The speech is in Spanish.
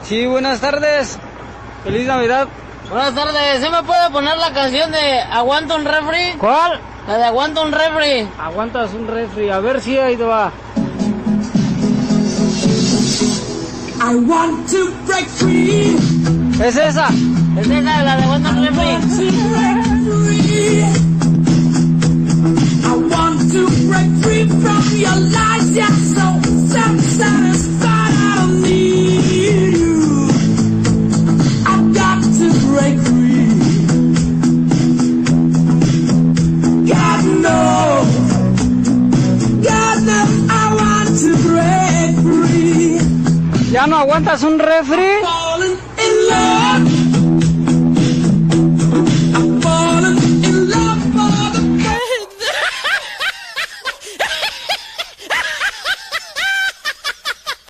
Sí, buenas tardes. Feliz Navidad. Buenas tardes, ¿sí me puede poner la canción de Aguanta un refri? ¿Cuál? La de Aguanta un refri. Aguantas un refri, a ver si ahí te va. I want to break free. ¿Es esa? Es esa, la de Aguanta un refri. I want to break free from your lies. You're so self-satisfied. I don't need you. I've got to break free. God knows I want to break free. ¿Ya no aguantas un refri? Falling in love.